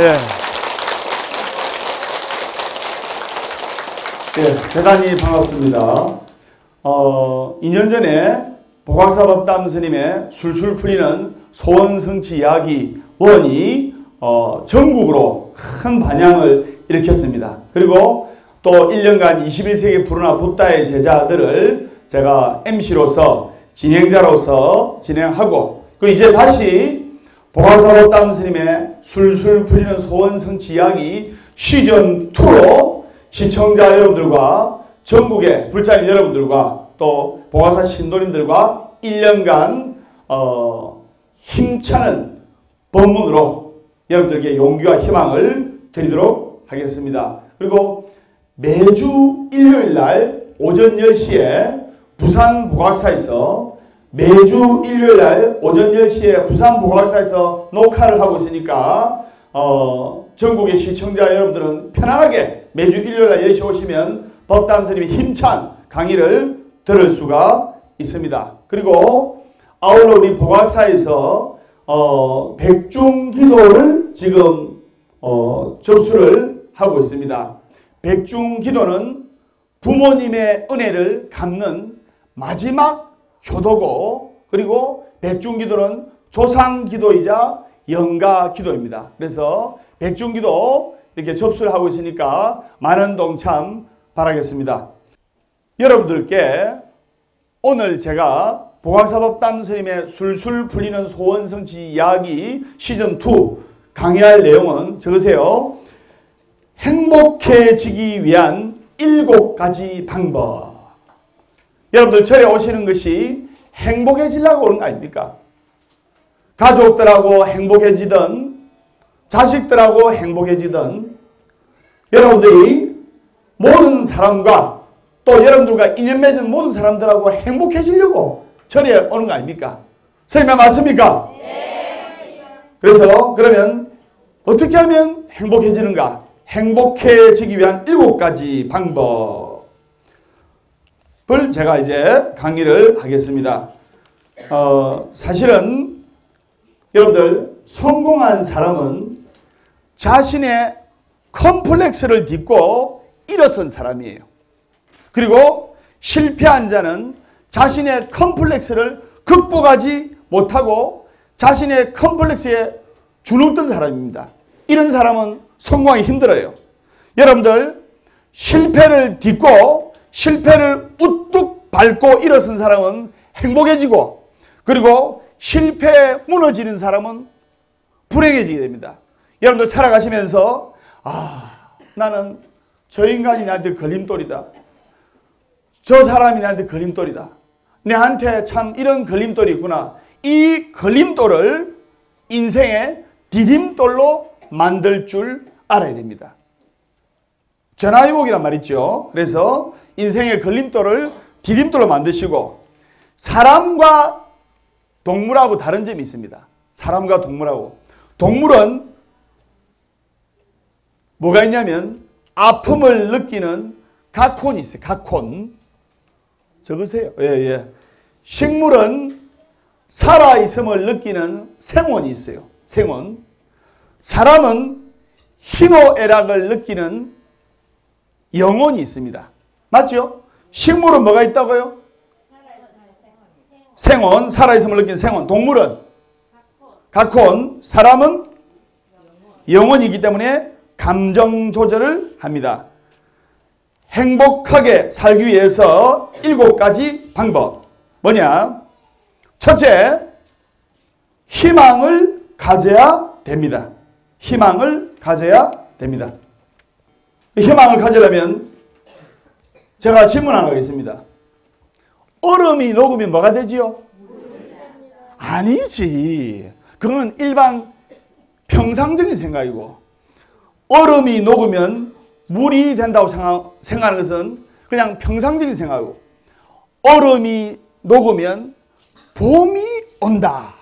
예. 예, 대단히 반갑습니다. 2년 전에 보각사법담 스님의 술술 풀리는 소원성취 이야기 원이 전국으로 큰 반향을 일으켰습니다. 그리고 또 1년간 21세기 푸르나 붓다의 제자들을 제가 MC로서 진행자로서 진행하고 그 이제 다시 보각사법담 스님의 술술 풀리는 소원성취 이야기 시즌2로 시청자 여러분들과 전국의 불자인 여러분들과 또 보각사 신도님들과 1년간 힘차는 법문으로 여러분들께 용기와 희망을 드리도록 하겠습니다. 그리고 매주 일요일날 오전 10시에 부산 보각사에서 매주 일요일날 오전 10시에 부산 보각사에서 녹화를 하고 있으니까 전국의 시청자 여러분들은 편안하게 매주 일요일날 10시 오시면 법담 스님의 힘찬 강의를 들을 수가 있습니다. 그리고 아울러 우리 보각사에서 백중기도를 지금 접수를 하고 있습니다. 백중기도는 부모님의 은혜를 갚는 마지막 효도고 그리고 백중기도는 조상기도이자 영가기도입니다. 그래서 백중기도 이렇게 접수를 하고 있으니까 많은 동참 바라겠습니다. 여러분들께 오늘 제가 보각사법담 스님의 술술 풀리는 소원성취 이야기 시즌2 강의할 내용은 적으세요. 행복해지기 위한 7가지 방법. 여러분들 절에 오시는 것이 행복해지려고 오는 거 아닙니까? 가족들하고 행복해지든 자식들하고 행복해지든 여러분들이 모든 사람과 또 여러분들과 인연 맺은 모든 사람들하고 행복해지려고 절에 오는 거 아닙니까? 선생님 맞습니까? 네. 그래서 그러면 어떻게 하면 행복해지는가? 행복해지기 위한 7가지 방법을 제가 이제 강의를 하겠습니다. 사실은 여러분들 성공한 사람은 자신의 컴플렉스를 딛고 일어선 사람이에요. 그리고 실패한 자는 자신의 컴플렉스를 극복하지 못하고 자신의 컴플렉스에 주눅든 사람입니다. 이런 사람은 성공하기 힘들어요. 여러분들 실패를 딛고 실패를 우뚝 밟고 일어선 사람은 행복해지고 그리고 실패에 무너지는 사람은 불행해지게 됩니다. 여러분들 살아가시면서 나는 저 인간이 나한테 걸림돌이다. 저 사람이 나한테 걸림돌이다. 내한테 참 이런 걸림돌이 있구나. 이 걸림돌을 인생의 디딤돌로 만들 줄 알아야 됩니다. 전화위복이란 말 있죠. 그래서 인생의 걸림돌을 디딤돌로 만드시고 사람과 동물하고 다른 점이 있습니다. 사람과 동물하고. 동물은 뭐가 있냐면 아픔을 느끼는 각혼이 있어요. 각혼. 적으세요. 예. 식물은 살아있음을 느끼는 생원이 있어요. 생원. 사람은 희노애락을 느끼는 영혼이 있습니다. 맞죠? 식물은 뭐가 있다고요? 생원, 살아있음을 느끼는 생원. 동물은 각혼. 사람은 영혼이기 때문에 감정 조절을 합니다. 행복하게 살기 위해서 7가지 방법. 뭐냐? 첫째, 희망을 가져야 됩니다. 희망을 가져야 됩니다. 희망을 가지려면 제가 질문 하나 하겠습니다. 얼음이 녹으면 뭐가 되지요? 아니지. 그건 일반 평상적인 생각이고, 얼음이 녹으면 물이 된다고 생각하는 것은 그냥 평상적인 생각이고, 얼음이 녹으면 봄이 온다.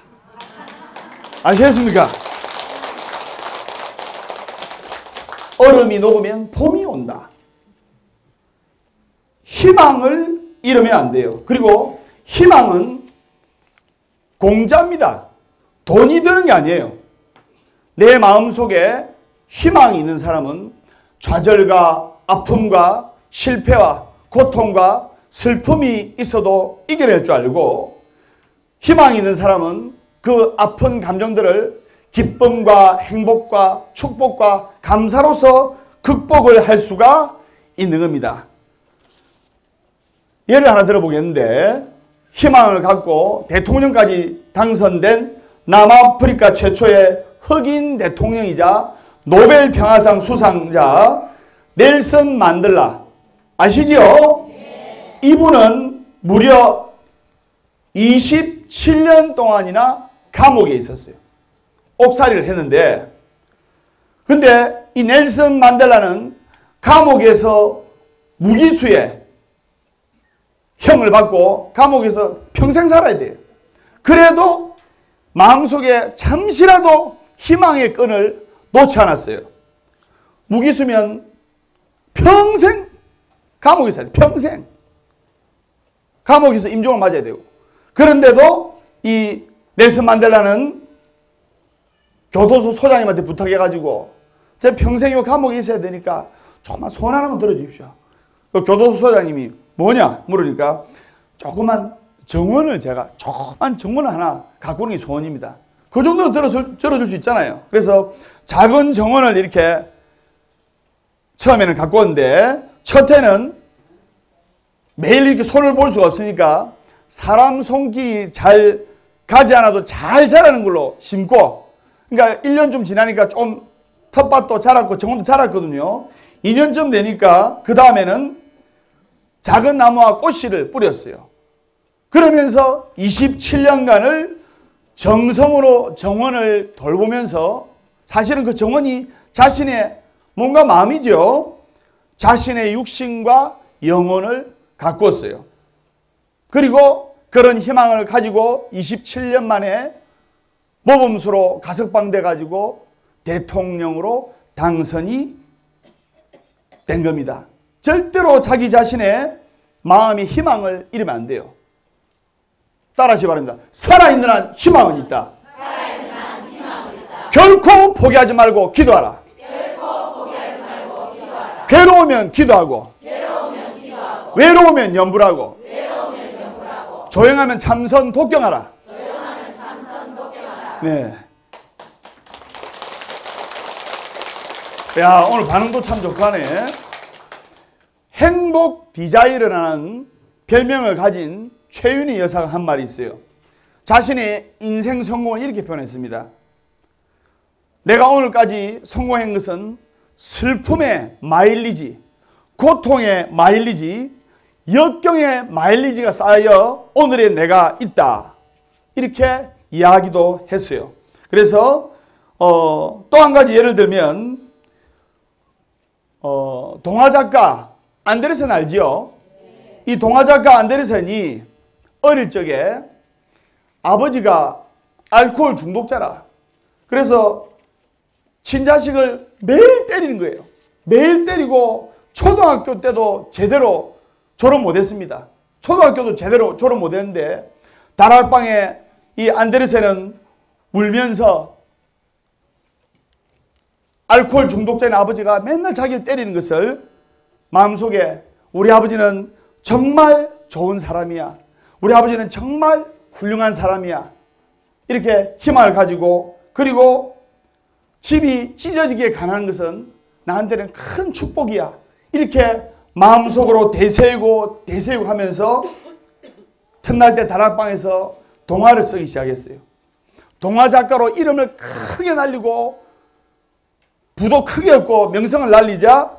아시겠습니까? 얼음이 녹으면 봄이 온다. 희망을 잃으면 안 돼요. 그리고 희망은 공짜입니다. 돈이 드는 게 아니에요. 내 마음속에 희망이 있는 사람은 좌절과 아픔과 실패와 고통과 슬픔이 있어도 이겨낼 줄 알고, 희망이 있는 사람은 그 아픈 감정들을 기쁨과 행복과 축복과 감사로서 극복을 할 수가 있는 겁니다. 예를 하나 들어보겠는데, 희망을 갖고 대통령까지 당선된 남아프리카 최초의 흑인 대통령이자 노벨 평화상 수상자 넬슨 만델라 아시죠? 네. 이분은 무려 27년 동안이나 감옥에 있었어요. 옥살이를 했는데, 근데 이 넬슨 만델라는 감옥에서 무기수의 형을 받고 감옥에서 평생 살아야 돼요. 그래도 마음속에 잠시라도 희망의 끈을 놓지 않았어요. 무기수면 평생 감옥에 살아야 돼요. 평생. 감옥에서 임종을 맞아야 되고. 그런데도 이 넬슨 만델라는 교도소 소장님한테 부탁해가지고, 제 평생 이 감옥에 있어야 되니까 조금만 소원 하나만 들어주십시오. 그 교도소 소장님이 뭐냐 물으니까, 조그만 정원을 조그만 정원을 하나 갖고 오는 게 소원입니다. 그 정도는 들어줄 수 있잖아요. 그래서 작은 정원을 이렇게 처음에는 갖고 왔는데, 첫 해는 매일 이렇게 손을 볼 수가 없으니까 사람 손길이 잘 가지 않아도 잘 자라는 걸로 심고, 그러니까 1년 좀 지나니까 좀 텃밭도 자랐고 정원도 자랐거든요. 2년쯤 되니까 그 다음에는 작은 나무와 꽃씨를 뿌렸어요. 그러면서 27년간을 정성으로 정원을 돌보면서, 사실은 그 정원이 자신의 몸과 마음이죠. 자신의 육신과 영혼을 가꾸었어요. 그리고 그런 희망을 가지고 27년 만에 모범수로 가석방돼 가지고 대통령으로 당선이 된 겁니다. 절대로 자기 자신의 마음의 희망을 잃으면 안 돼요. 따라하시기 바랍니다. 살아있는 한 희망은 있다. 결코 포기하지 말고 기도하라. 괴로우면 기도하고, 외로우면 염불하고, 조용하면 참선 독경하라. 네. 야, 오늘 반응도 참 좋하네. 행복 디자이너라는 별명을 가진 최윤희 여사가 한 말이 있어요. 자신의 인생 성공을 이렇게 표현했습니다. 내가 오늘까지 성공한 것은 슬픔의 마일리지, 고통의 마일리지, 역경의 마일리지가 쌓여 오늘의 내가 있다. 이렇게 이야기도 했어요. 그래서 또 한 가지 예를 들면 동화작가 안데르센 알지요? 이 동화작가 안데르센이 어릴 적에 아버지가 알코올 중독자라. 그래서 친자식을 매일 때리는 거예요. 매일 때리고 초등학교 때도 제대로 졸업 못했습니다. 초등학교도 제대로 졸업 못했는데 다락방에 이 안데르센은 울면서 알코올 중독자인 아버지가 맨날 자기를 때리는 것을 마음속에, 우리 아버지는 정말 좋은 사람이야. 우리 아버지는 정말 훌륭한 사람이야. 이렇게 희망을 가지고, 그리고 집이 찢어지게 가난한 것은 나한테는 큰 축복이야. 이렇게 마음속으로 대세우고 대세우고 하면서 틈날 때 다락방에서 동화를 쓰기 시작했어요. 동화 작가로 이름을 크게 날리고 부도 크게 얻고 명성을 날리자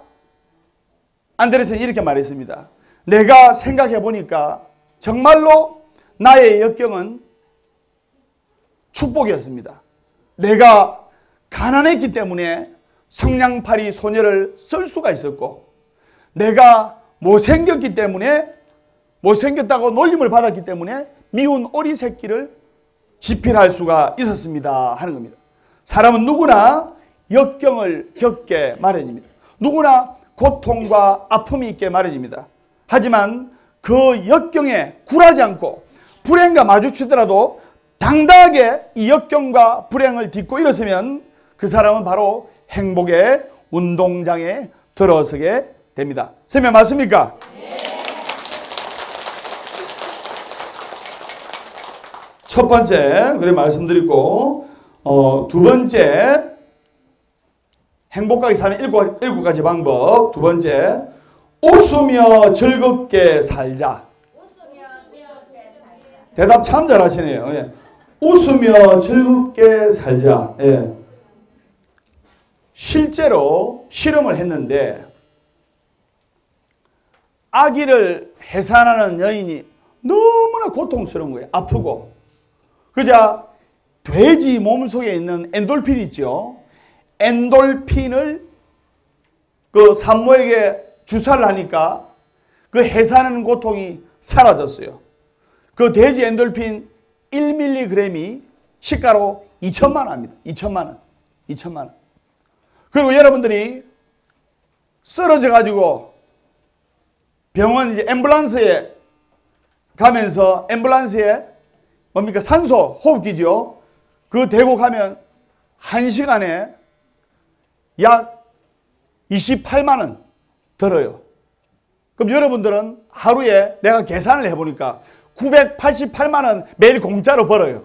안데르센이 이렇게 말했습니다. 내가 생각해 보니까 정말로 나의 역경은 축복이었습니다. 내가 가난했기 때문에 성냥팔이 소녀를 쓸 수가 있었고, 내가 못생겼기 때문에, 못생겼다고 놀림을 받았기 때문에 미운 오리 새끼를 집필할 수가 있었습니다 하는 겁니다. 사람은 누구나 역경을 겪게 마련입니다. 누구나 고통과 아픔이 있게 마련입니다. 하지만 그 역경에 굴하지 않고 불행과 마주치더라도 당당하게 이 역경과 불행을 딛고 일어서면 그 사람은 바로 행복의 운동장에 들어서게 됩니다. 설명 맞습니까? 네. 첫 번째, 그래 말씀드리고, 두 번째, 행복하게 사는 일곱 가지 방법. 두 번째, 웃으며 즐겁게 살자. 대답 참 잘하시네요. 예. 웃으며 즐겁게 살자. 예. 실제로 실험을 했는데 아기를 해산하는 여인이 너무나 고통스러운 거예요. 아프고. 그러자 돼지 몸속에 있는 엔돌핀 있죠. 엔돌핀을 그 산모에게 주사를 하니까 그 해산하는 고통이 사라졌어요. 그 돼지 엔돌핀 1mg이 시가로 2천만 원입니다. 2천만 원. 2천만 원. 그리고 여러분들이 쓰러져 가지고 병원 이제 앰뷸런스에 가면서 앰뷸런스에 뭡니까? 산소 호흡기죠. 그거 대고 가면 1시간에 약 28만 원 들어요. 그럼 여러분들은 하루에 내가 계산을 해보니까 988만 원 매일 공짜로 벌어요.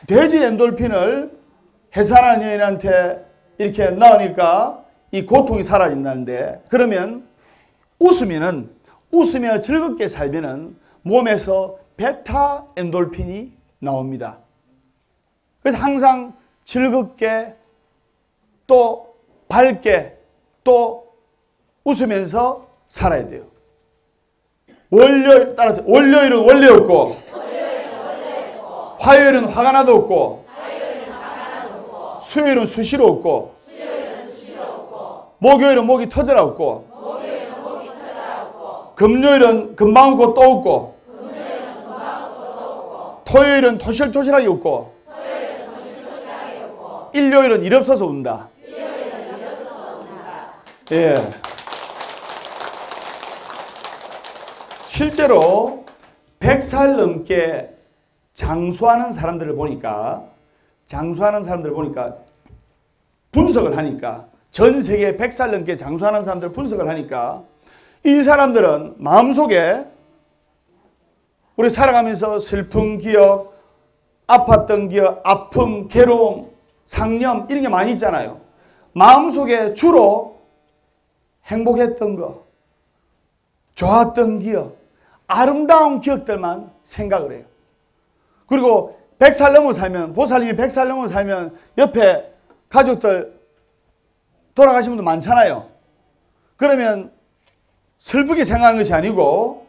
돼지 엔돌핀을 해산하는 여인한테 이렇게 넣으니까 이 고통이 사라진다는데, 그러면 웃으며 즐겁게 살면은 몸에서 베타 엔돌핀이 나옵니다. 그래서 항상 즐겁게 또 밝게 또 웃으면서 살아야 돼요. 따라서 월요일은 원래 없고, 화요일은 화가 나도 없고, 수요일은 수시로 없고, 목요일은 목이 터져라 없고, 금요일은 금방 웃고 또 웃고, 토요일은 토실토실하게 웃고, 일요일은 일 없어서 운다. 예. 실제로 100살 넘게 장수하는 사람들을 보니까 분석을 하니까, 전 세계 100살 넘게 장수하는 사람들을 분석을 하니까 이 사람들은 마음속에 우리 살아가면서 슬픈 기억, 아팠던 기억, 아픔, 괴로움, 상념 이런 게 많이 있잖아요. 마음속에 주로 행복했던 거, 좋았던 기억, 아름다운 기억들만 생각을 해요. 그리고 100살 넘어 살면, 보살님이 100살 넘어 살면 옆에 가족들 돌아가신 분도 많잖아요. 그러면 슬프게 생각하는 것이 아니고,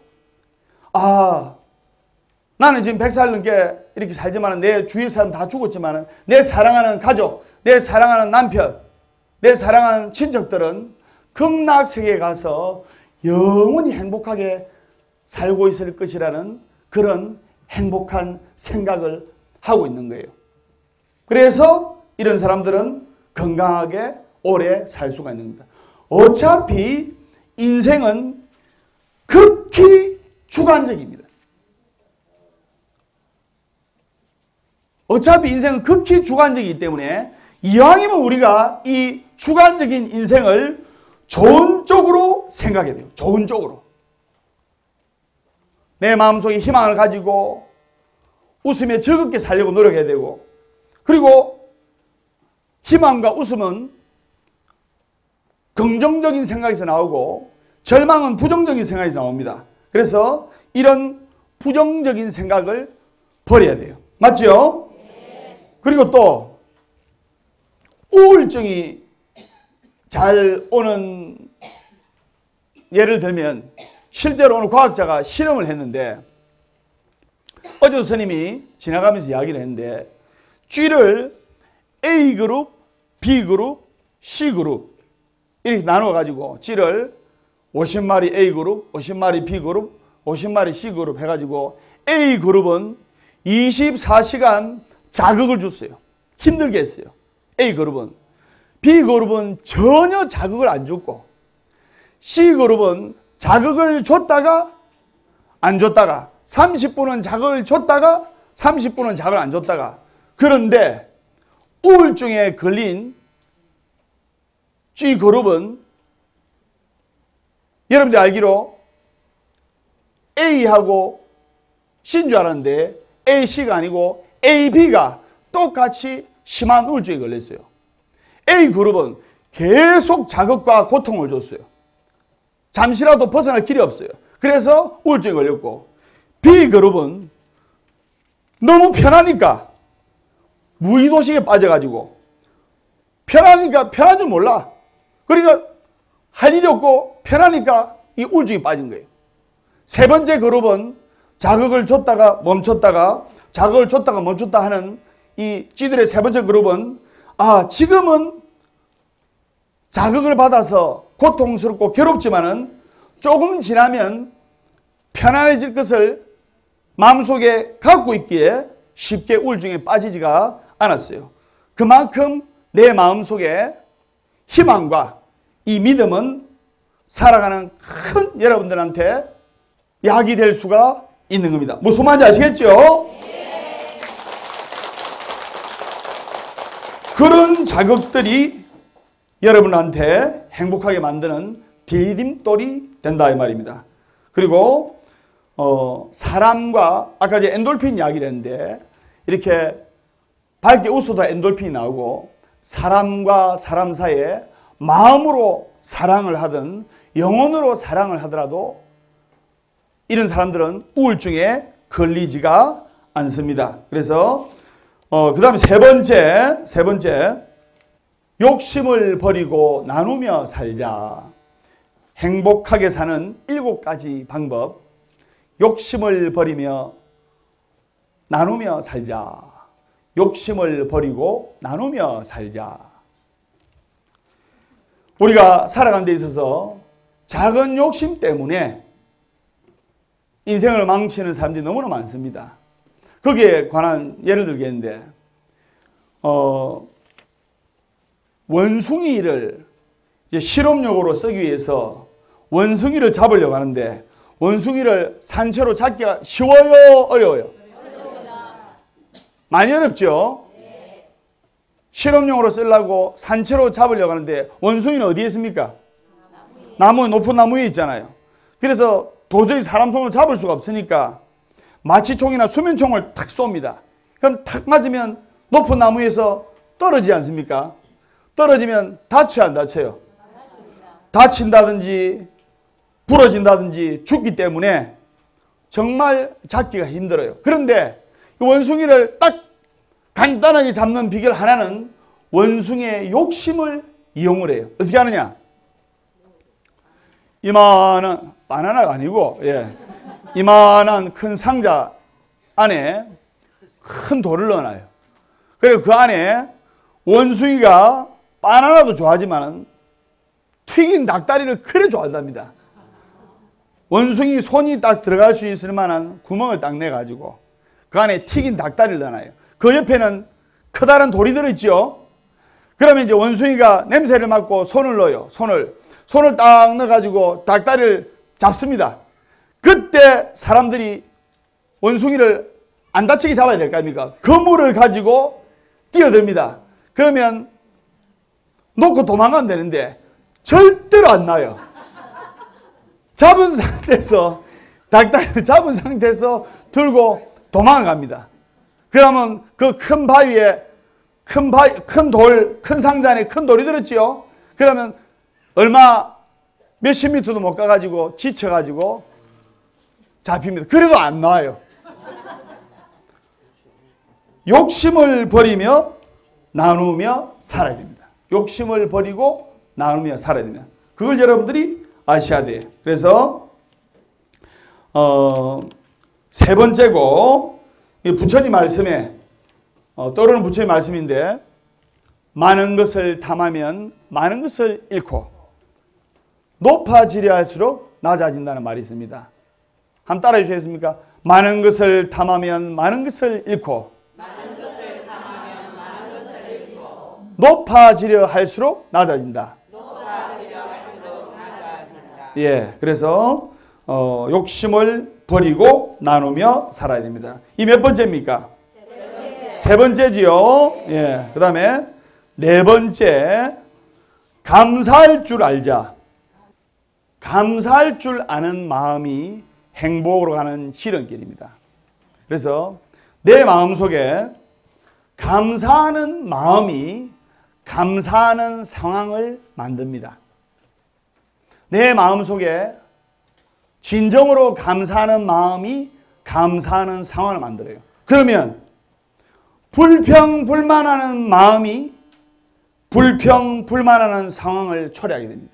아, 나는 지금 100살 넘게 이렇게 살지만 내 주위 사람 다 죽었지만 내 사랑하는 가족, 내 사랑하는 남편, 내 사랑하는 친척들은 극락세계에 가서 영원히 행복하게 살고 있을 것이라는 그런 행복한 생각을 하고 있는 거예요. 그래서 이런 사람들은 건강하게 오래 살 수가 있는 겁니다. 어차피 인생은 극히 주관적입니다. 어차피 인생은 극히 주관적이기 때문에 이왕이면 우리가 이 주관적인 인생을 좋은 쪽으로 생각해야 돼요. 좋은 쪽으로. 내 마음속에 희망을 가지고 웃으며 즐겁게 살려고 노력해야 되고, 그리고 희망과 웃음은 긍정적인 생각에서 나오고 절망은 부정적인 생각에서 나옵니다. 그래서 이런 부정적인 생각을 버려야 돼요. 맞죠? 그리고 또 우울증이 잘 오는 예를 들면 실제로 오늘 과학자가 실험을 했는데 어제도 스님이 지나가면서 이야기를 했는데 쥐를 A그룹, B그룹, C그룹 이렇게 나눠가지고 쥐를 50마리 A그룹, 50마리 B그룹, 50마리 C그룹 해가지고 A그룹은 24시간 자극을 줬어요. 힘들게 했어요. A그룹은. B그룹은 전혀 자극을 안 줬고 C그룹은 자극을 줬다가 안 줬다가 30분은 자극을 줬다가 30분은 자극을 안 줬다가 그런데 우울증에 걸린 G그룹은 여러분들 알기로 A하고 C인 줄 알았는데 AC가 아니고 AB가 똑같이 심한 우울증에 걸렸어요. A그룹은 계속 자극과 고통을 줬어요. 잠시라도 벗어날 길이 없어요. 그래서 우울증에 걸렸고 B그룹은 너무 편하니까 무의도식에 빠져가지고 편하니까 편한 줄 몰라. 그러니까 할 일이 없고 편하니까 이 우울증이 빠진 거예요. 세 번째 그룹은 자극을 줬다가 멈췄다가 자극을 줬다가 멈췄다 하는 이 쥐들의 세 번째 그룹은 지금은 자극을 받아서 고통스럽고 괴롭지만은 조금 지나면 편안해질 것을 마음속에 갖고 있기에 쉽게 우울증에 빠지지가 않았어요. 그만큼 내 마음속에 희망과 이 믿음은 살아가는 큰 여러분들한테 약이 될 수가 있는 겁니다. 무슨 말인지 아시겠죠? 네. 그런 자극들이 여러분한테 행복하게 만드는 디딤돌이 된다 이 말입니다. 그리고 사람과 아까 이제 엔돌핀 이야기를 했는데 이렇게 밝게 웃어도 엔돌핀이 나오고 사람과 사람 사이에 마음으로 사랑을 하든 영혼으로 사랑을 하더라도 이런 사람들은 우울증에 걸리지가 않습니다. 그래서 그 다음에 세 번째 욕심을 버리고 나누며 살자. 행복하게 사는 7가지 방법. 욕심을 버리며 나누며 살자. 욕심을 버리고 나누며 살자. 우리가 살아가는 데 있어서 작은 욕심 때문에 인생을 망치는 사람들이 너무나 많습니다. 거기에 관한 예를 들겠는데 원숭이를 이제 실험용으로 쓰기 위해서 원숭이를 잡으려고 하는데 원숭이를 산채로 잡기가 쉬워요? 어려워요? 많이 어렵죠? 실험용으로 쓰려고 산채로 잡으려고 하는데 원숭이는 어디에 있습니까? 나무, 높은 나무에 있잖아요. 그래서 도저히 사람 손으로 잡을 수가 없으니까 마취총이나 수면총을 탁 쏩니다. 그럼 탁 맞으면 높은 나무에서 떨어지지 않습니까? 떨어지면 다쳐야 안 다쳐요? 다친다든지 부러진다든지 죽기 때문에 정말 잡기가 힘들어요. 그런데 원숭이를 딱 간단하게 잡는 비결 하나는 원숭이의 욕심을 이용을 해요. 어떻게 하느냐? 이만한 바나나가 아니고 이만한 큰 상자 안에 큰 돌을 넣어놔요. 그리고 그 안에 원숭이가 바나나도 좋아하지만 튀긴 닭다리를 그래 좋아한답니다. 원숭이 손이 딱 들어갈 수 있을 만한 구멍을 딱 내가지고 그 안에 튀긴 닭다리를 넣어놔요. 그 옆에는 커다란 돌이 들어있죠. 그러면 이제 원숭이가 냄새를 맡고 손을 넣어요. 손을 딱 넣어가지고 닭다리를 잡습니다. 그때 사람들이 원숭이를 안 다치게 잡아야 될 거 아닙니까? 그물을 가지고 뛰어듭니다. 그러면 놓고 도망가면 되는데 절대로 안 나요. 잡은 상태에서 닭다리를 잡은 상태에서 들고 도망을 갑니다. 그러면 그 큰 바위에 큰 돌, 큰 상자 안에 큰 돌이 들었지요. 그러면 몇십 미터도 못 가가지고 지쳐가지고 잡힙니다. 그래도 안 나와요. 욕심을 버리며 나누며 살아야 됩니다. 욕심을 버리고 나누며 살아야 됩니다. 그걸 여러분들이 아셔야 돼요. 그래서 세 번째고 부처님 말씀에 떠오르는 부처님 말씀인데 많은 것을 탐하면 많은 것을 잃고 높아지려 할수록 낮아진다는 말이 있습니다. 한번 따라해 주시겠습니까? 많은 것을 탐하면 많은 것을 잃고 높아지려 할수록 낮아진다. 예, 그래서 욕심을 버리고 나누며 살아야 됩니다. 이 몇 번째입니까? 세 번째지요. 예, 그 다음에 네 번째, 감사할 줄 알자. 감사할 줄 아는 마음이 행복으로 가는 지름길입니다. 그래서 내 마음속에 감사하는 마음이 감사하는 상황을 만듭니다. 내 마음속에 진정으로 감사하는 마음이 감사하는 상황을 만들어요. 그러면 불평불만하는 마음이 불평불만하는 상황을 초래하게 됩니다.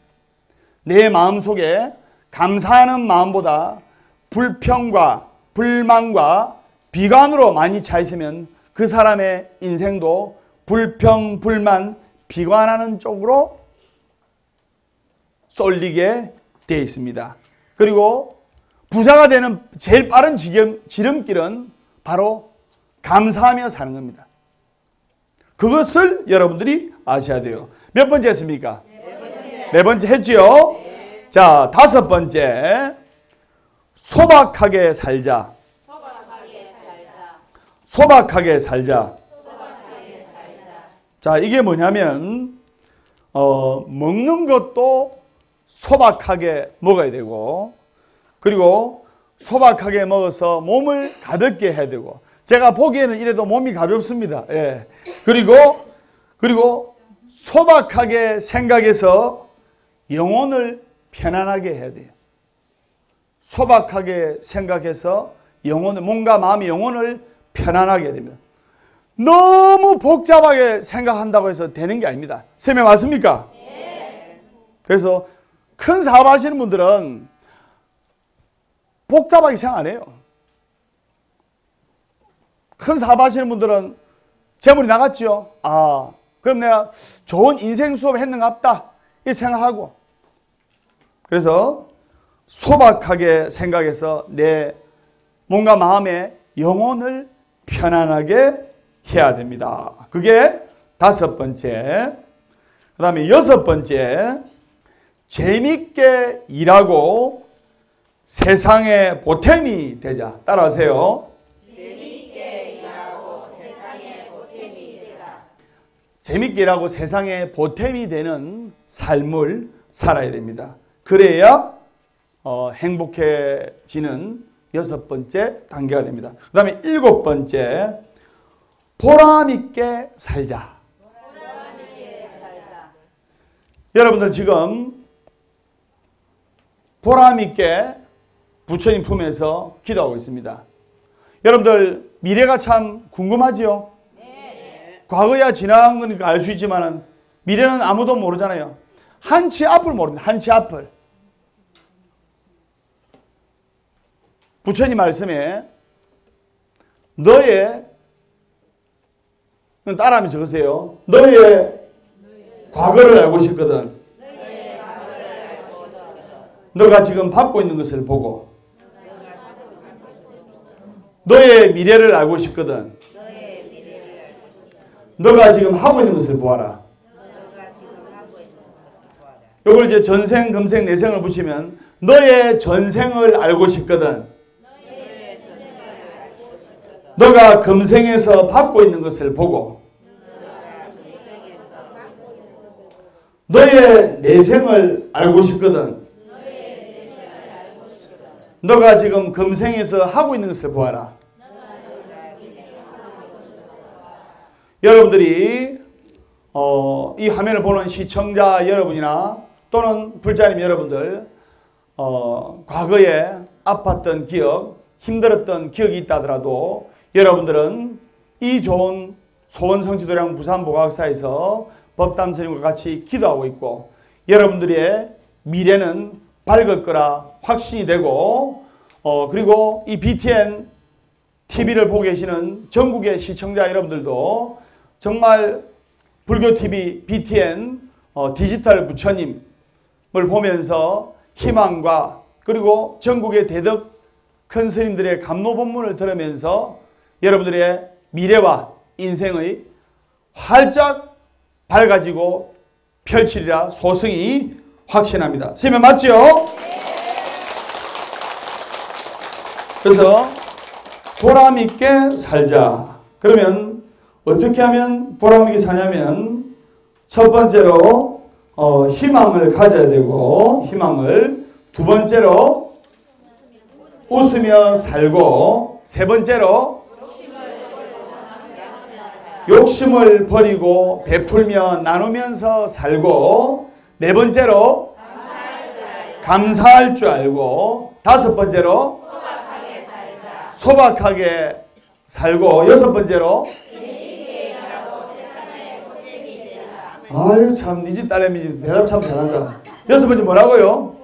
내 마음속에 감사하는 마음보다 불평과 불만과 비관으로 많이 차 있으면 그 사람의 인생도 불평, 불만, 비관하는 쪽으로 쏠리게 되어 있습니다. 그리고 부자가 되는 제일 빠른 지름길은 바로 감사하며 사는 겁니다. 그것을 여러분들이 아셔야 돼요. 몇 번째 했습니까? 네 번째 했지요? 자, 다섯 번째, 소박하게 살자. 소박하게 살자. 자, 이게 뭐냐면 먹는 것도 소박하게 먹어야 되고, 그리고 소박하게 먹어서 몸을 가볍게 해야 되고, 제가 보기에는 이래도 몸이 가볍습니다. 예. 그리고 소박하게 생각해서 영혼을 편안하게 해야 돼요. 소박하게 생각해서 몸과 마음의 영혼을 편안하게 해야 됩니다. 너무 복잡하게 생각한다고 해서 되는 게 아닙니다. 설명 맞습니까? 네. 그래서 큰 사업하시는 분들은 복잡하게 생각 안 해요. 큰 사업하시는 분들은 재물이 나갔죠. 아, 그럼 내가 좋은 인생 수업을 했는가 보다 이 생각하고, 그래서 소박하게 생각해서 내 몸과 마음의 영혼을 편안하게 해야 됩니다. 그게 다섯 번째. 그 다음에 여섯 번째, 재밌게 일하고 세상의 보탬이 되자. 따라하세요. 재밌게 일하고 세상의 보탬이 되자. 재밌게 일하고 세상의 보탬이 되는 삶을 살아야 됩니다. 그래야 행복해지는 여섯 번째 단계가 됩니다. 그 다음에 일곱 번째, 보람 있게 살자. 여러분들 지금 보람 있게 부처님 품에서 기도하고 있습니다. 여러분들 미래가 참 궁금하지요? 네. 과거야 지나간 거니까 알 수 있지만 미래는 아무도 모르잖아요. 한치 앞을 모릅니다. 한치 앞을. 부처님 말씀에 너의, 따라하면 적으세요. 너의 과거를 알고 싶거든. 너가 지금 받고 있는 것을 보고 너의 미래를 알고 싶거든. 너가 지금 하고 있는 것을 보아라. 이걸 이제 전생, 금생, 내생을 붙이면 너의 전생을 알고 싶거든. 너가 금생에서 받고 있는 것을 보고 너의 내생을 알고 싶거든. 너가 지금 금생에서 하고 있는 것을 보아라. 여러분들이 이 화면을 보는 시청자 여러분이나 또는 불자님 여러분들 과거에 아팠던 기억, 힘들었던 기억이 있다 하더라도 여러분들은 이 좋은 소원성취도량 부산보각사에서 법담 스님과 같이 기도하고 있고 여러분들의 미래는 밝을 거라 확신이 되고 그리고 이 BTN TV를 보고 계시는 전국의 시청자 여러분들도 정말 불교TV BTN 디지털 부처님을 보면서 희망과 그리고 전국의 대덕 큰 스님들의 감로본문을 들으면서 여러분들의 미래와 인생의 활짝 밝아지고 펼치리라 소승이 확신합니다. 스님 맞죠? 그래서 보람있게 살자. 그러면 어떻게 하면 보람있게 사냐면 첫 번째로 희망을 가져야 되고 희망을 두 번째로 웃으며 살고 세 번째로 욕심을 버리고 베풀며 나누면서 살고 네 번째로 감사할 줄 알고 다섯 번째로 소박하게 살고 여섯 번째로 아유 참 니 집 딸내미 대답 참 잘한다. 여섯 번째 뭐라고요?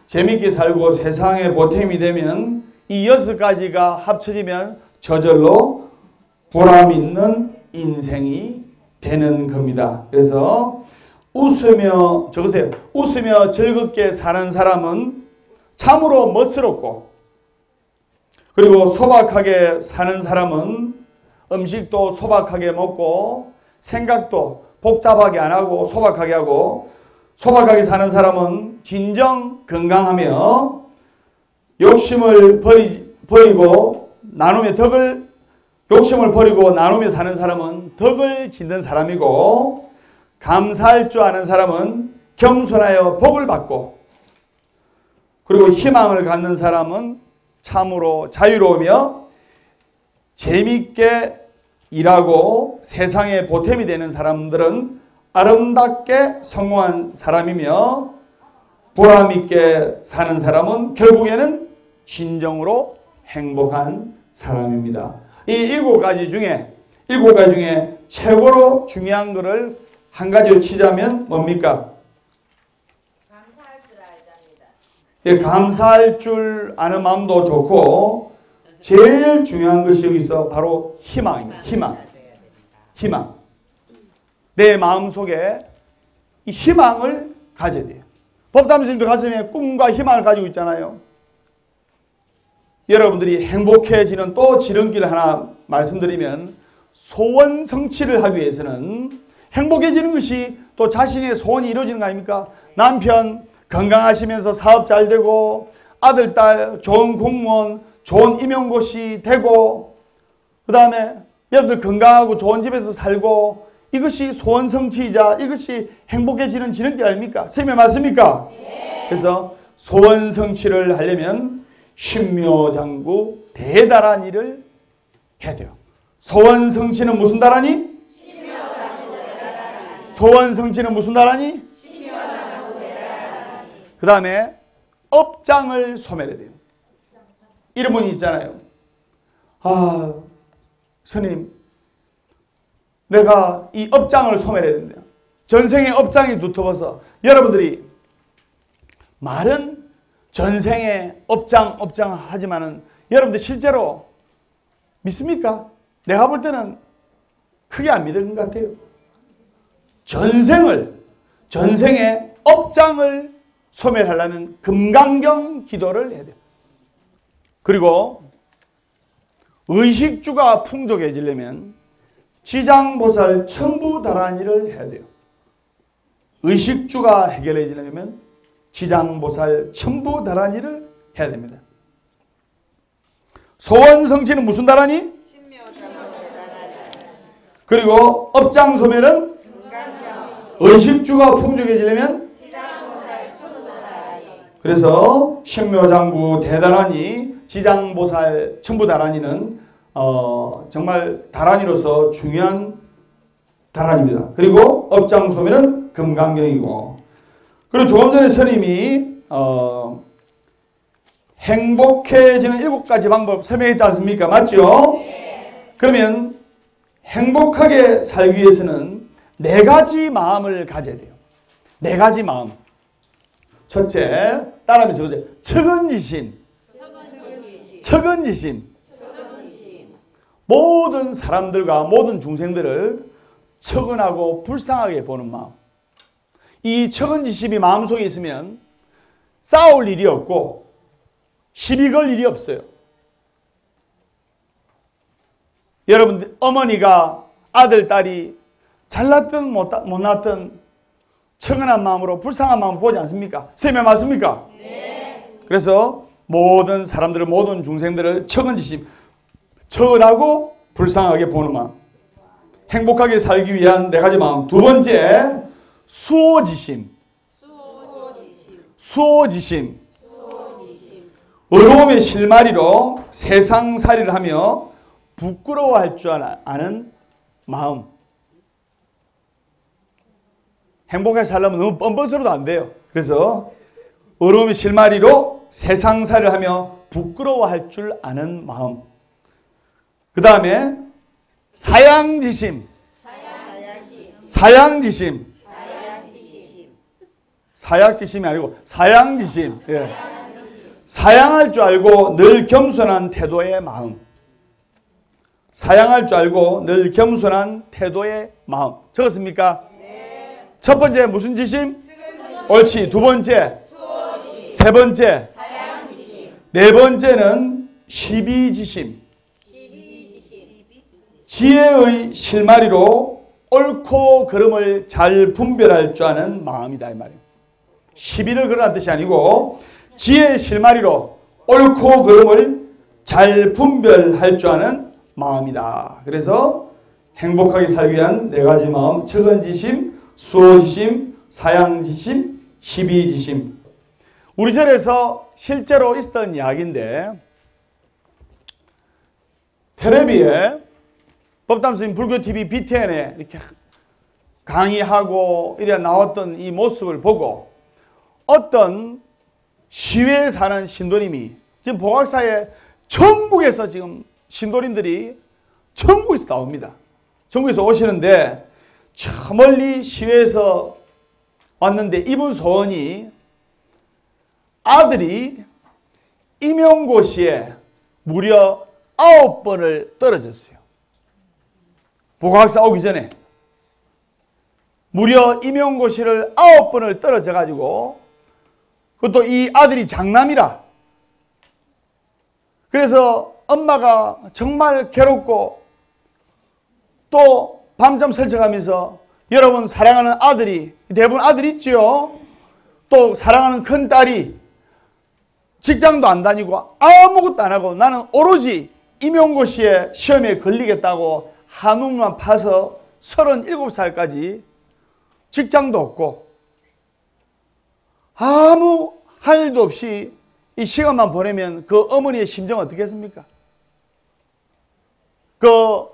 재밌게 살고 세상에 보탬이 되면 이 여섯 가지가 합쳐지면 저절로 보람 있는 인생이 되는 겁니다. 그래서 웃으며 적으세요. 웃으며 즐겁게 사는 사람은 참으로 멋스럽고 그리고 소박하게 사는 사람은 음식도 소박하게 먹고 생각도 복잡하게 안 하고 소박하게 하고 소박하게 사는 사람은 진정 건강하며 욕심을 버리고 나누며 욕심을 버리고 나누며 사는 사람은 덕을 짓는 사람이고 감사할 줄 아는 사람은 겸손하여 복을 받고 그리고 희망을 갖는 사람은 참으로 자유로우며 재미있게 일하고 세상에 보탬이 되는 사람들은 아름답게 성공한 사람이며 보람있게 사는 사람은 결국에는 진정으로 행복한 사람입니다. 이 일곱 가지 중에 최고로 중요한 것을 한 가지로 치자면 뭡니까? 감사할 줄 알자입니다. 예, 감사할 줄 아는 마음도 좋고 제일 중요한 것이 여기서 바로 희망입니다. 희망. 내 마음속에 이 희망을 가져야 돼요. 법담 스님도 가슴에 꿈과 희망을 가지고 있잖아요. 여러분들이 행복해지는 또 지름길 하나 말씀드리면 소원 성취를 하기 위해서는 행복해지는 것이 또 자신의 소원이 이루어지는 거 아닙니까? 남편 건강하시면서 사업 잘 되고 아들, 딸 좋은 공무원, 좋은 임용고시 되고 그 다음에 여러분들 건강하고 좋은 집에서 살고 이것이 소원 성취이자 이것이 행복해지는 지름길 아닙니까? 선생님 맞습니까? 네. 그래서 소원 성취를 하려면 신묘장구 대단한 일을 해야 돼요. 소원 성취는 무슨 다라니? 소원 성취는 무슨 다라니? 그 다음에 업장을 소멸해야 돼요. 이런 분이 있잖아요. 아, 스님, 내가 이 업장을 소멸해야 된대요. 전생의 업장이 두터워서 여러분들이 말은 전생에 업장 하지만은 여러분들 실제로 믿습니까? 내가 볼 때는 크게 안 믿은 것 같아요. 전생의 업장을 소멸하려면 금강경 기도를 해야 돼요. 그리고 의식주가 풍족해지려면 지장보살 첨부다란이를 해야 돼요. 의식주가 해결해지려면 지장보살 첨부다란이를 해야 됩니다. 소원성취는 무슨 다란이? 그리고 업장소멸은 의식주가 풍족해지려면 그래서 신묘장구 대다란이 지장보살 첨부다란이는 정말 다란이로서 중요한 다란입니다. 그리고 업장소매는 금강경이고, 그리고 조금 전에 스님이 행복해지는 7가지 방법 설명했지 않습니까? 맞죠? 네. 그러면 행복하게 살기 위해서는 4가지 마음을 가져야 돼요. 4가지 마음. 첫째, 따라하면 적으세요. 척은지심. 척은지심. 모든 사람들과 모든 중생들을 척은하고 불쌍하게 보는 마음. 이 척은지심이 마음속에 있으면 싸울 일이 없고 시비 걸 일이 없어요. 여러분, 어머니가 아들, 딸이 잘났든 못났든 척은한 마음으로 불쌍한 마음으로 보지 않습니까? 선생님 맞습니까? 네. 그래서 모든 사람들을, 모든 중생들을 척은지심, 척은하고 불쌍하게 보는 마음. 행복하게 살기 위한 4가지 마음. 2번째, 수호지심. 수호지심. 의로움의 실마리로 세상살이를 하며 부끄러워할 줄 아는 마음. 행복하게 살려면 너무 뻔뻔스러워도 안 돼요. 그래서 의로움의 실마리로 세상살이를 하며 부끄러워할 줄 아는 마음. 그 다음에 사양지심. 사양지심. 사약지심이 아니고 사양지심. 예. 사양할 줄 알고 늘 겸손한 태도의 마음. 사양할 줄 알고 늘 겸손한 태도의 마음. 적었습니까? 네. 첫 번째 무슨 지심? 옳지. 2번째 수호지심. 3번째 사양지심. 4번째는 시비지심. 지혜의 실마리로 옳고 그름을 잘 분별할 줄 아는 마음이다 이 말이에요. 시비를 걸으라는 뜻이 아니고 지혜의 실마리로 옳고 그름을 잘 분별할 줄 아는 마음이다. 그래서 행복하게 살기 위한 4가지 마음, 척은지심, 수호지심, 사양지심, 시비지심. 우리 절에서 실제로 있었던 이야기인데, 텔레비에 법담스님 불교TV BTN에 이렇게 강의하고 이래 나왔던 이 모습을 보고 어떤 시외에 사는 신도님이 지금 보각사에 전국에서 지금 신도님들이 전국에서 나옵니다. 전국에서 오시는데 저 멀리 시외에서 왔는데 이분 소원이 아들이 임용고시에 무려 9번을 떨어졌어요. 보각사 오기 전에 무려 임용고시를 9번을 떨어져 가지고, 그것도 이 아들이 장남이라. 그래서 엄마가 정말 괴롭고 또 밤잠 설쳐가면서 여러분 사랑하는 아들이, 대부분 아들 있죠. 또 사랑하는 큰딸이 직장도 안 다니고 아무것도 안 하고 나는 오로지 임용고시에 시험에 걸리겠다고 한눈만 파서 37살까지 직장도 없고 아무 할 일도 없이 이 시간만 보내면 그 어머니의 심정은 어떻겠습니까? 그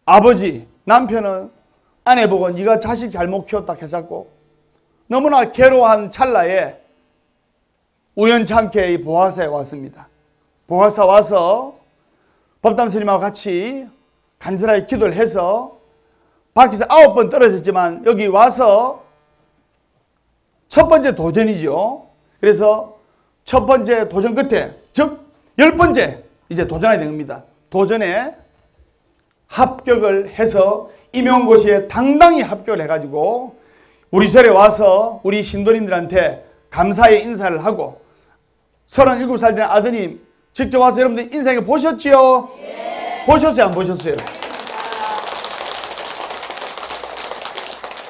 아버지, 남편은 아내 보고 네가 자식 잘못 키웠다 해서고 너무나 괴로워한 찰나에 우연찮게 이 보화사에 왔습니다. 보화사 와서 법담 스님하고 같이 간절하게 기도를 해서 밖에서 9번 떨어졌지만 여기 와서 첫 번째 도전이죠. 그래서 첫 번째 도전 끝에, 즉 10번째 이제 도전하게 된 겁니다. 도전에 합격을 해서 임용고시에 당당히 합격을 해가지고 우리 절에 와서 우리 신도님들한테 감사의 인사를 하고 37살 된 아드님 직접 와서 여러분들 인사해 보셨지요? 예. 보셨어요? 안 보셨어요?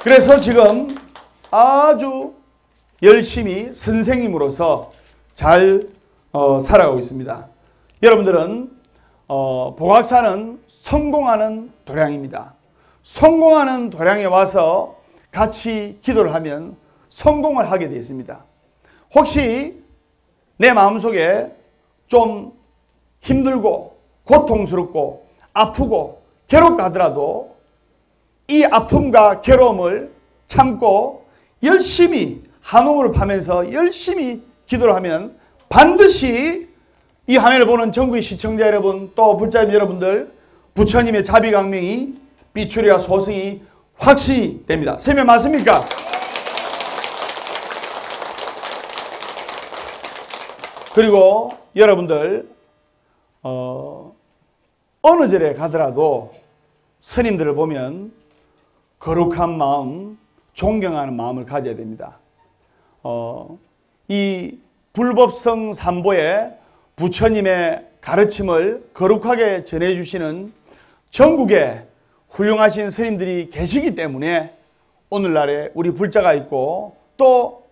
그래서 지금 아주 열심히 선생님으로서 잘 살아가고 있습니다. 여러분들은 보각사는 성공하는 도량입니다. 성공하는 도량에 와서 같이 기도를 하면 성공을 하게 되어 있습니다. 혹시 내 마음속에 좀 힘들고 고통스럽고 아프고 괴롭고 하더라도 이 아픔과 괴로움을 참고 열심히 한옥을 파면서 열심히 기도를 하면 반드시 이 화면을 보는 전국의 시청자 여러분, 또 불자님 여러분들, 부처님의 자비강명이 비추리와 소승이 확신이 됩니다. 설명 맞습니까? 그리고 여러분들 어느 절에 가더라도 스님들을 보면 거룩한 마음, 존경하는 마음을 가져야 됩니다. 이 불법성 삼보에 부처님의 가르침을 거룩하게 전해주시는 전국에 훌륭하신 스님들이 계시기 때문에 오늘날에 우리 불자가 있고 또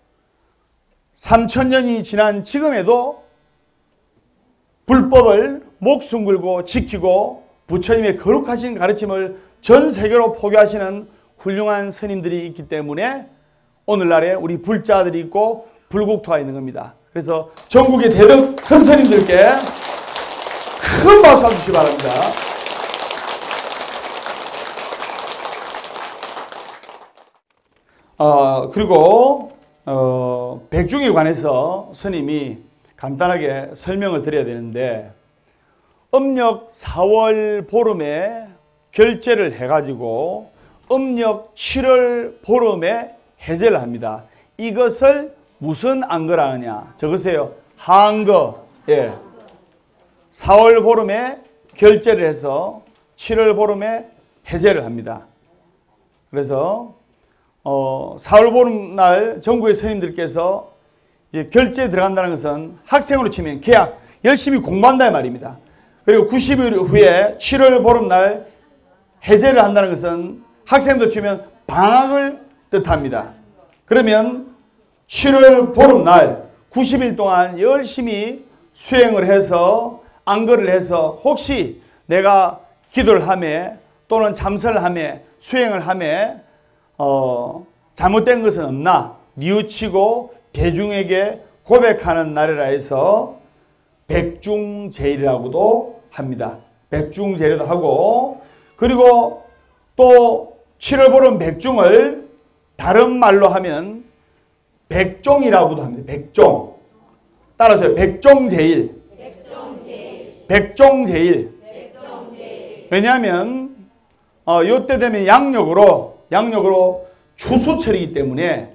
3000년이 지난 지금에도 불법을 목숨 걸고 지키고 부처님의 거룩하신 가르침을 전 세계로 포교하시는 훌륭한 스님들이 있기 때문에 오늘날에 우리 불자들이 있고 불국토가 있는 겁니다. 그래서 전국의 대덕 큰 스님들께 큰 박수 주시기 바랍니다. 그리고 백중에 관해서 스님이 간단하게 설명을 드려야 되는데 음력 4월 보름에 결제를 해가지고 음력 7월 보름에 해제를 합니다. 이것을 무슨 안거라 하냐? 적으세요. 한거. 예. 4월 보름에 결제를 해서 7월 보름에 해제를 합니다. 그래서 4월 보름날 전국의 스님들께서 이제 결제에 들어간다는 것은 학생으로 치면 계약, 열심히 공부한다 말입니다. 그리고 90일 후에 7월 보름날 해제를 한다는 것은 학생으로 치면 방학을 뜻합니다. 그러면 7월 보름날 90일 동안 열심히 수행을 해서 안거를 해서 혹시 내가 기도를 하며 또는 참선을 하며 수행을 하며 잘못된 것은 없나 뉘우치고 대중에게 고백하는 날이라 해서 백중제일이라고도 합니다. 백중제일도 하고 그리고 또 7월 보름 백중을 다른 말로 하면 백종이라고도 합니다. 백종. 따라서요. 백종제일. 백종제일. 왜냐하면 요때 되면 양력으로 추수철이기 때문에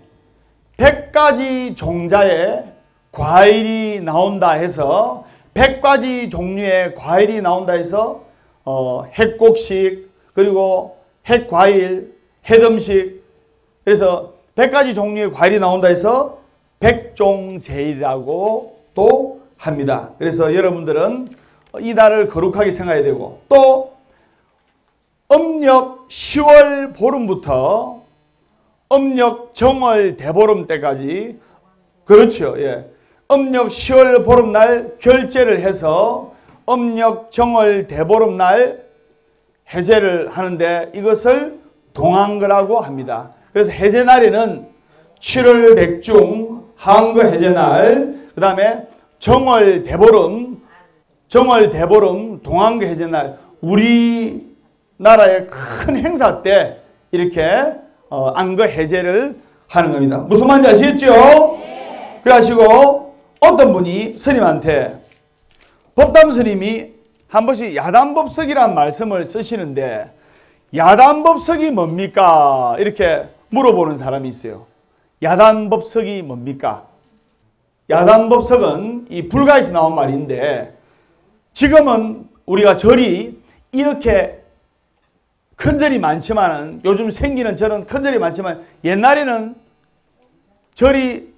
100가지 종자의 과일이 나온다 해서 100가지 종류의 과일이 나온다 해서 핵곡식 그리고 핵과일, 핵음식 그래서 100가지 종류의 과일이 나온다 해서 백종제일이라고 또 합니다. 그래서 여러분들은 이 달을 거룩하게 생각해야 되고 또 음력 10월 보름부터 음력 정월 대보름 때까지 그렇죠. 예. 음력 10월 보름날 결제를 해서 음력 정월 대보름날 해제를 하는데 이것을 동안거라고 합니다. 그래서 해제날에는 7월 백중 한거 해제날 그 다음에 정월 대보름 동안거 해제날 우리나라의 큰 행사 때 이렇게 안거 해제를 하는 겁니다. 무슨 말인지 아시겠죠? 네. 그래가지고 어떤 분이 스님한테 법담 스님이 한 번씩 야단법석이라는 말씀을 쓰시는데 야단법석이 뭡니까? 이렇게 물어보는 사람이 있어요. 야단법석이 뭡니까? 야단법석은 이 불가에서 나온 말인데 지금은 우리가 절이 이렇게 큰 절이 많지만은 요즘 생기는 절은 큰 절이 많지만 옛날에는 절이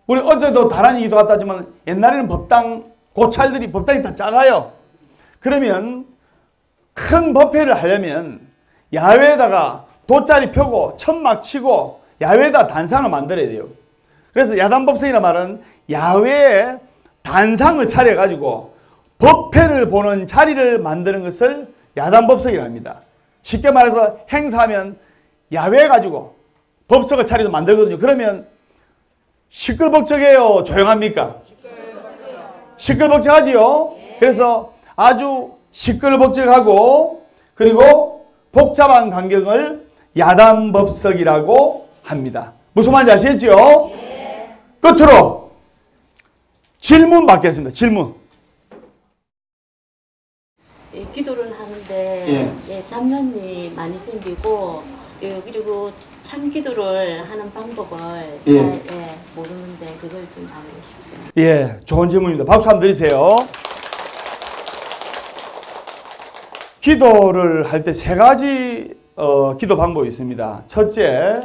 우리 어제도 다른 얘기도 갔다 왔지만 옛날에는 법당이 다 작아요. 그러면 큰 법회를 하려면 야외에다가 돗자리 펴고 천막 치고 야외에다 단상을 만들어야 돼요. 그래서 야단법석이라는 말은 야외에 단상을 차려가지고 법회를 보는 자리를 만드는 것을 야단법석이라고 합니다. 쉽게 말해서 행사하면 야외에 가지고 법석을 차려서 만들거든요. 그러면 시끌벅적해요? 조용합니까? 시끌벅적하지요? 그래서 아주 시끌벅적하고 그리고 복잡한 간격을 야단법석이라고 합니다. 무슨 말인지 아시겠죠? 네. 끝으로 질문 받겠습니다. 질문. 기도를 하는데 잡념이 많이 생기고 그리고 참 기도를 하는 방법을 모르는데 그걸 좀 알고 싶습니다. 예, 좋은 질문입니다. 박수 한번 드리세요. 기도를 할 때 세 가지 기도 방법이 있습니다. 첫째,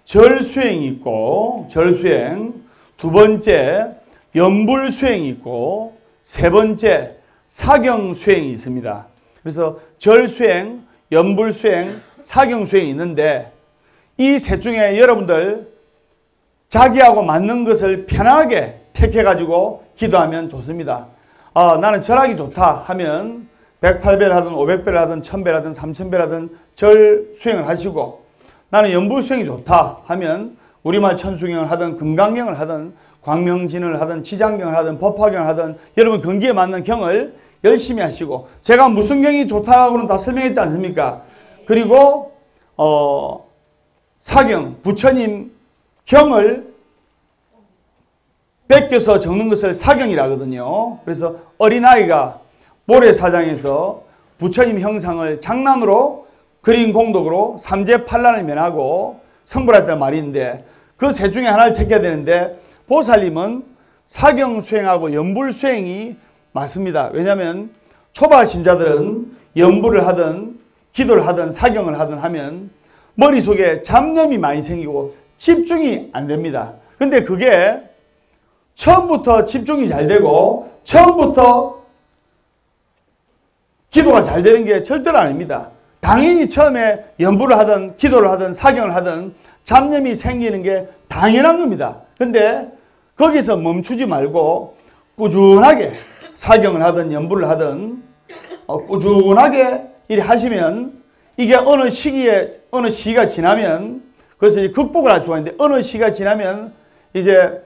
절수행이 있고 절수행. 두 번째, 염불수행이 있고 세 번째, 사경수행이 있습니다. 그래서 절수행, 염불수행, 사경수행이 있는데 이 셋 중에 여러분들 자기하고 맞는 것을 편하게 택해가지고 기도하면 좋습니다. 나는 절하기 좋다 하면 108배를 하든 500배를 하든 1000배를 하든 3000배를 하든 절 수행을 하시고, 나는 염불수행이 좋다 하면 우리말 천수경을 하든 금강경을 하든 광명진을 하든 지장경을 하든 법화경을 하든 여러분 경기에 맞는 경을 열심히 하시고, 제가 무슨 경이 좋다고는 다 설명했지 않습니까? 그리고 사경, 부처님 경을 뺏겨서 적는 것을 사경이라 하거든요. 그래서 어린아이가 모래사장에서 부처님 형상을 장난으로 그린 공덕으로 삼재팔란을 면하고 성불했단 말인데, 그 셋 중에 하나를 택해야 되는데 보살님은 사경수행하고 염불수행이 맞습니다. 왜냐하면 초발신자들은 염불을 하든 기도를 하든 사경을 하든 하면 머릿속에 잡념이 많이 생기고 집중이 안 됩니다. 근데 그게 처음부터 집중이 잘 되고 처음부터 기도가 잘 되는 게 절대로 아닙니다. 당연히 처음에 염불을 하든 기도를 하든 사경을 하든 잡념이 생기는 게 당연한 겁니다. 근데 거기서 멈추지 말고 꾸준하게 사경을 하든 염불을 하든 꾸준하게 이렇게 하시면 이게 어느 시기가 지나면, 그래서 이제 극복을 할 수가 있는데 어느 시기가 지나면 이제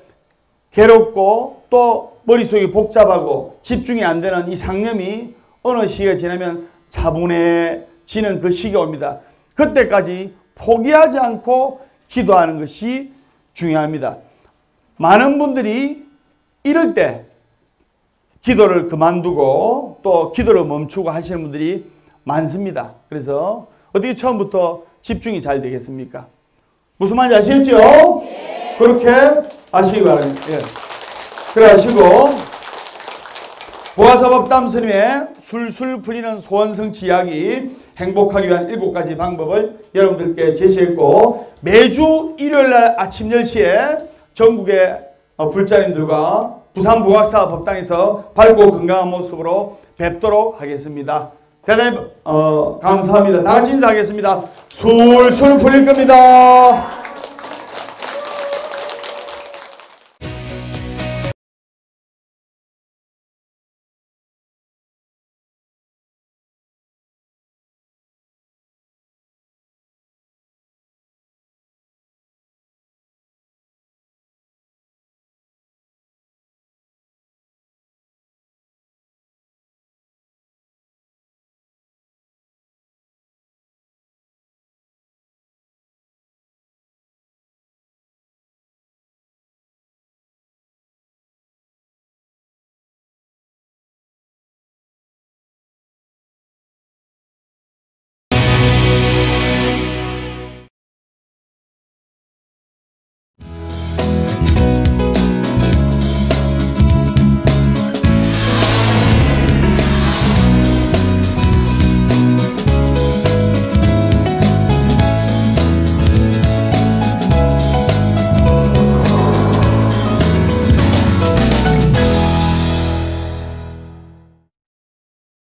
괴롭고 또 머릿속이 복잡하고 집중이 안 되는 이 상념이 어느 시기가 지나면 차분해지는 그 시기가 옵니다. 그때까지 포기하지 않고 기도하는 것이 중요합니다. 많은 분들이 이럴 때 기도를 그만두고 또 기도를 멈추고 하시는 분들이 많습니다. 그래서 어떻게 처음부터 집중이 잘 되겠습니까? 무슨 말인지 아시겠죠? 네. 그렇게 아시기 바랍니다. 예. 그래 하시고, 보아사법담 스님의 술술 풀리는 소원성취 이야기, 행복하기 위한 7가지 방법을 여러분들께 제시했고, 매주 일요일날 아침 10시에 전국의 불자님들과 부산부각사 법당에서 밝고 건강한 모습으로 뵙도록 하겠습니다. 대단히 감사합니다. 다 같이 인사하겠습니다. 술술 풀릴 겁니다.